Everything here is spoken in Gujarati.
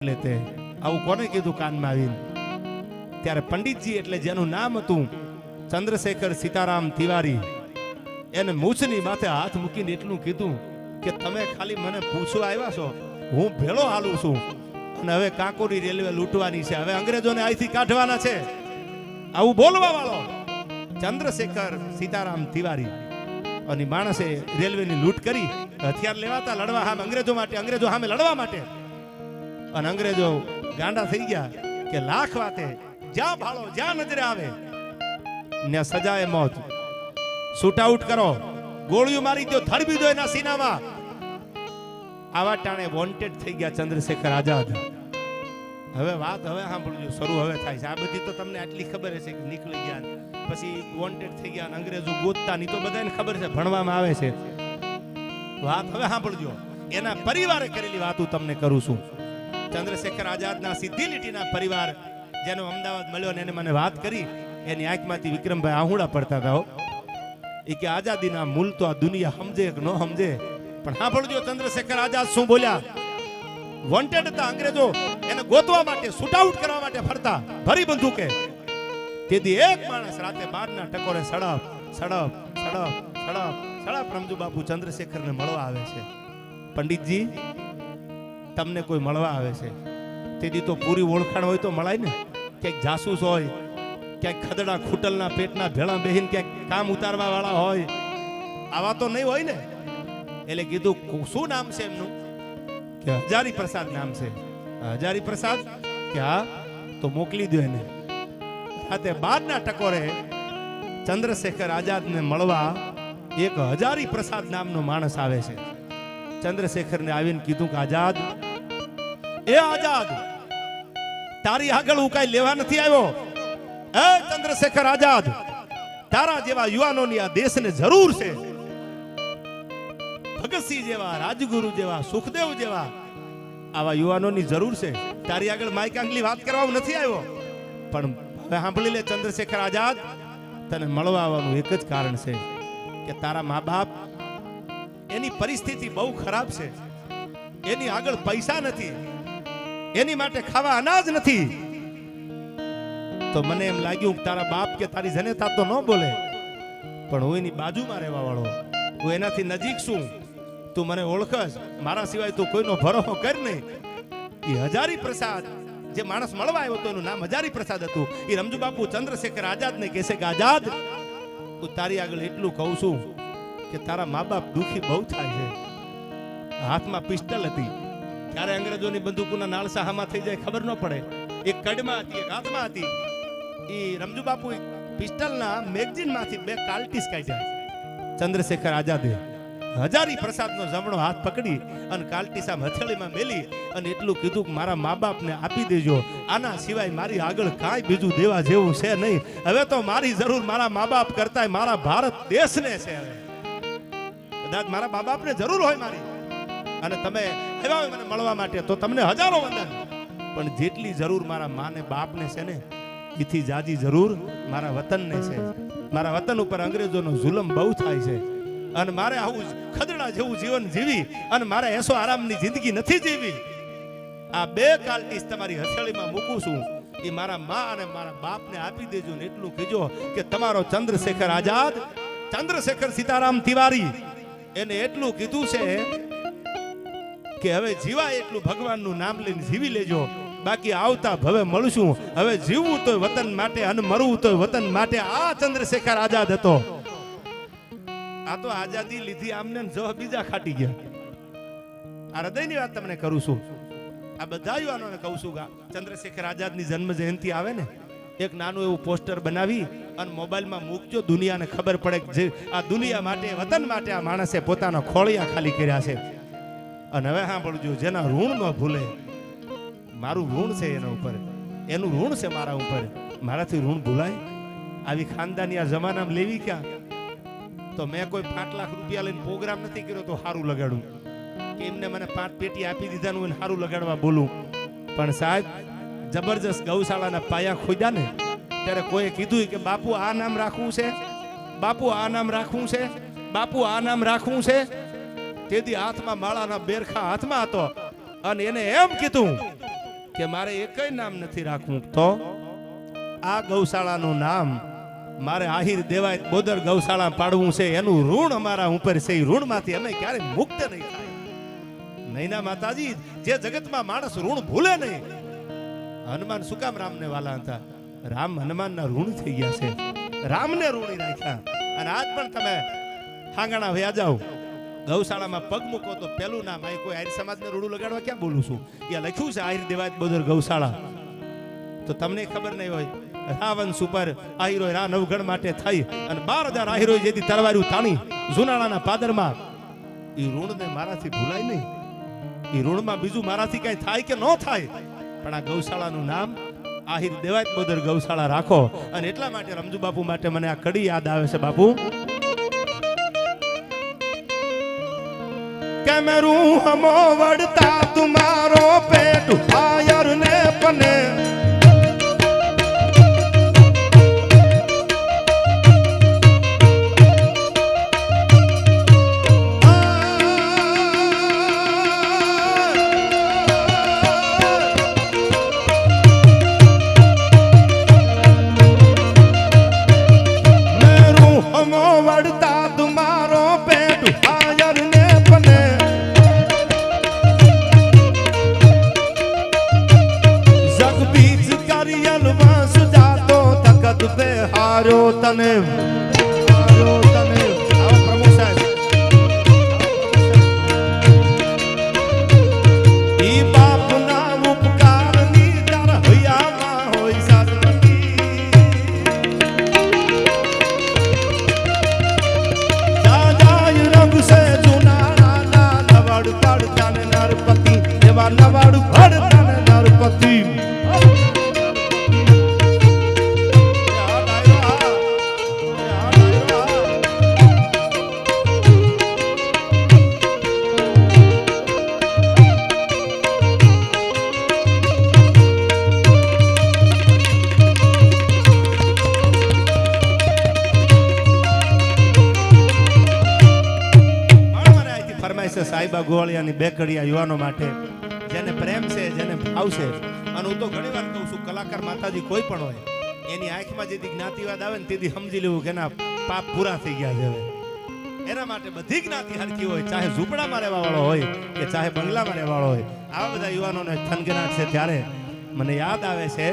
લેતે આવું કોને કીધું કાનમાં આવીને? ત્યારે પંડિતજી એટલે જેનું નામ હતું ચંદ્રશેખર સીતારામ તિવારી, એને મૂછની માથે હાથ મૂકીને એટલું કીધું કે તમે ખાલી મને પૂછવા આવ્યા છો, હું ભેળો હાલું છું અને હવે કાંકોરી રેલવે લૂંટવાની છે, હવે અંગ્રેજોને અહીંથી કાઢવાના છે. આવું બોલવા વાળો ચંદ્રશેખર સીતારામ તિવારી અને માણસે રેલવેની લૂંટ કરી, હથિયાર લેવાતા લડવા સામે અંગ્રેજો માટે, અંગ્રેજો સામે લડવા માટે. અને અંગ્રેજો ગાંડા થઈ ગયા કે લાખ વાતે જ્યાં ભાળો જ્યાં નજરે આવે ને સજાએ મોત, શૂટ આઉટ કરો, ગોળીઓ મારી દો, ધરબી દો એના સીનામાં. આવા ટાણે વોન્ટેડ થઈ ગયા ચંદ્રશેખર આઝાદ. હવે વાત હવે સાંભળજો, શરૂ હવે થાય છે. આ બધી તો તમને આટલી ખબર હશે કે નીકળી ગયા પછી વોન્ટેડ થઈ ગયા, અંગ્રેજો ગોતતા ની તો બધાને ખબર છે, ભણવામાં આવે છે. વાત હવે સાંભળજો, એના પરિવારે કરેલી વાત હું તમને કરું છું. ચંદ્રશેખર આઝાદના સીધી લીટીના પરિવાર જેનો અમદાવાદ મળ્યો ને એને મને વાત કરી, એની આંખમાંથી વિક્રમભાઈ આહુડા પડતા હતા. એ કે આઝાદીના મૂલ તો આ દુનિયા સમજે કે ન સમજે, પણ સાંભળજો ચંદ્રશેખર આઝાદ શું બોલ્યા. વોન્ટેડ હતા, અંગ્રેજો એને ગોતવા માટે, શૂટ આઉટ કરવા માટે ફરતા ભરી બંદૂકે. તેથી એક માણસ રાતે 12 ના ટકોરે સડપ સડપ સડપ સડપ સડપ રમજુ બાપુ ચંદ્રશેખરને મળવા આવે છે. પંડિતજી તમને કોઈ મળવા આવે છે, તેથી તો પૂરી ઓળખાણ હોય તો મળાય ને. ક્યાંક જાસૂસ હોય, ક્યાંક ખદડા ખૂટલના પેટના ભેળા બેહીને ક્યાંક કામ ઉતારવા વાળા હોય, આવા તો નહીં હોય ને. એટલે કીધું શું નામ છે એમનું? કે હજારી પ્રસાદ નામ છે. હજારી પ્રસાદ કે હા, તો મોકલી દો એને. રાતે 12 ના ટકોરે ચંદ્રશેખર આઝાદને મળવા એક હજારી પ્રસાદ નામનો માણસ આવે છે. ચંદ્રશેખરને આવીને કીધું કે આઝાદ, એ આઝાદ, તારી આગળ હું કઈ લેવા નથી આવ્યો. એ ચંદ્રશેખર આઝાદ, તારા જેવા યુવાનોની આ દેશને જરૂર છે. ભગતસિંહ જેવા, રાજગુરુ જેવા, સુખદેવ જેવા આવા યુવાનોની જરૂર છે. તારી આગળ માઈક આંગલી વાત કરવા હું નથી આવ્યો. પણ હવે સાંભળી લે ચંદ્રશેખર આઝાદ, તને મળવા આવવાનું એક જ કારણ છે કે તારા મા બાપ, એની પરિસ્થિતિ બહુ ખરાબ છે. એની આગળ પૈસા નથી, એની માટે ખાવા અનાજ નથી. તો મને એમ લાગ્યું કે તારા બાપ કે તારી જનેતા તો ન બોલે, પણ હું એની બાજુમાં રહેવા વાળો, હું એનાથી નજીક છું. તું મને ઓળખસ, મારા સિવાય તું કોઈનો ભરોસો કર નહીં. એ હજારી પ્રસાદ જે માણસ મળવા આવ્યો હતો એનું નામ હજારી પ્રસાદ હતું. એ રમજુ બાપુ ચંદ્રશેખર આઝાદને કહેશે કે આઝાદ, હું તારી આગળ એટલું કહું છું કે તારા મા બાપ દુખી બહુ થાય છે. હાથમાં પિસ્ટલ હતી, ત્યારે અંગ્રેજોની બંદૂકોના નાળસા હામાં થઈ જાય ખબર ન પડે. એક કડમાં હતી, એક હાથમાં હતી. એ રમજુ બાપુ પિસ્ટલના મેગઝીનમાંથી 2 કાર્ટિસ કાઢ્યા. ચંદ્રશેખર આઝાદે હજારી પ્રસાદનો જમણો હાથ પકડી અને કાર્ટિસ આમ હથેળીમાં મેલી અને એટલું કીધું કે મારા મા બાપને આપી દેજો, આના સિવાય મારી આગળ કાંઈ બીજું દેવા જેવું છે નહીં. હવે તો મારી જરૂર મારા મા બાપ કરતાંય મારા ભારત દેશને છે. હવે કદાચ મારા મા બાપને જરૂર હોય મારી, અને તમે આવ્યા હોય મને મળવા માટે, તો તમને હજારો વંદન. પણ જેટલી જરૂર મારા માને બાપને છે ને, એથી જાજી જરૂર મારા વતનને છે. મારા વતન ઉપર અંગ્રેજોનો જુલમ બહુ થાય છે, અને મારે આવું ખદડા જેવું જીવન જીવી અને મારે એસો આરામની જિંદગી નથી જીવી. આ 2 કાર્ટિસ તમારી હથેળીમાં મૂકું છું, એ મારા મા અને મારા બાપને આપી દેજો ને એટલું કહેજો કે તમારો ચંદ્રશેખર આઝાદ, ચંદ્રશેખર સીતારામ તિવારી, એને એટલું કીધું છે કે હવે જીવાય એટલું ભગવાનનું નામ લઈને જીવી લેજો, બાકી આવતા ભવે મળશું. હવે જીવવું તો વતન માટે અને મરવું તો વતન માટે. આ ચંદ્રશેખર આઝાદ હતો. આ તો આઝાદી લીધી આમને જો બીજા ખાટી ગયા. આ હૃદયની વાત તમને કરું છું. આ બધા યુવાનોને કહું છું કે ચંદ્રશેખર આઝાદની જન્મ જયંતિ આવે ને, એક નાનું એવું પોસ્ટર બનાવી અને મોબાઈલમાં મૂકજો, દુનિયાને ખબર પડે કે આ દુનિયા માટે, વતન માટે આ માણસે પોતાના ખોળિયા ખાલી કર્યા છે. અને હવે સાંભળજો, જેના ઋણ ન ભૂલે, મારું ઋણ છે એના ઉપર, એનું ઋણ છે મારા ઉપર, મારાથી ઋણ ભૂલાય? આવી ખાનદાની આ જમાનામાં લેવી ક્યાં? તો મેં કોઈ 5 લાખ રૂપિયા લઈને પ્રોગ્રામ નથી કર્યો તો સારું લગાડું, કે એમને મને 5 પેટી આપી દીધા હું સારું લગાડવા બોલું. પણ સાહેબ, જબરજસ્ત ગૌશાળાના પાયા ખોદ્યા ને, ત્યારે કોઈ કીધું કે બાપુ આ નામ રાખવું છે, બાપુ આ નામ રાખવું છે, બાપુ આ નામ રાખવું છે. તેથી હાથમાં માળાના બેરખા હાથમાં હતો અને એને એમ કીધું કે મારે એકય નામ નથી રાખવું, તો આ ગૌશાળાનું નામ મારે આહિર દેવાય બોદર ગૌશાળા પાડવું છે. એનું ઋણ અમારા ઉપર છે. એ ઋણમાંથી અમે ક્યારે મુક્ત નહીં થાય. નહીં ના માતાજી, જે જગતમાં માણસ ઋણ ભૂલે નહીં. હનુમાન શું કામ રામને વાલા હતા? રામ હનુમાનના ઋણ થઈ ગયા છે. રામને ઋણી રાખ્યા. અને આજ પણ તમે હાંગાણા વયા જાઓ, ગૌશાળામાં પગ મૂકો તો પેલું નામ આ કોઈ આહિર સમાજને રૂડું લગાડવા ક્યાં બોલું છું? ત્યાં લખ્યું છે આહિર દેવાય બોદર ગૌશાળા. તો તમને ખબર નહીં હોય, રાવંશ ઉપર આહિરોય રા નવગણ માટે થઈ અને 12,000 આહિરોય જેથી તલવાર્યું તાણી જુનાળાના પાદરમાં. એ ઋણને મારાથી ભૂલાય નહીં. એ ઋણમાં બીજું મારાથી કઈ થાય કે ન થાય, પણ આ ગૌશાળાનું નામ આહિર દેવાય બોદર ગૌશાળા રાખો. અને એટલા માટે રમજુ બાપુ માટે મને આ કડી યાદ આવે છે. બાપુ કેમેરું હમો વડતા તુમારો પેટ આયર ને પને તને પ્રમુખ સાહેબ ઈ બાપના ઉપકારની તાર હૈયામાં હોય સારવતી. જાજાય રંગ સે જુનાળાના નવાડ પડતા ને નરપતિ, એવા નવાડ પડતા ને નરપતિ. સાહેબા ગોવાળિયાની બેકડિયા યુવાનો માટે, જેને પ્રેમ છે, જેને ભાવ છે. અને હું તો ઘણી વાર કહું છું, કલાકાર માતાજી કોઈ પણ હોય, એની આંખમાં જેથી જ્ઞાતિવાદ આવે ને તેથી સમજી લેવું કે એના પાપ પૂરા થઈ ગયા છે. એના માટે બધી જ્ઞાતિ હરખી હોય, ચાહે ઝૂંપડામાં રહેવા વાળો હોય કે ચાહે બંગલામાં રહેવા વાળો હોય. આવા બધા યુવાનોને થનગનાટ છે. ત્યારે મને યાદ આવે છે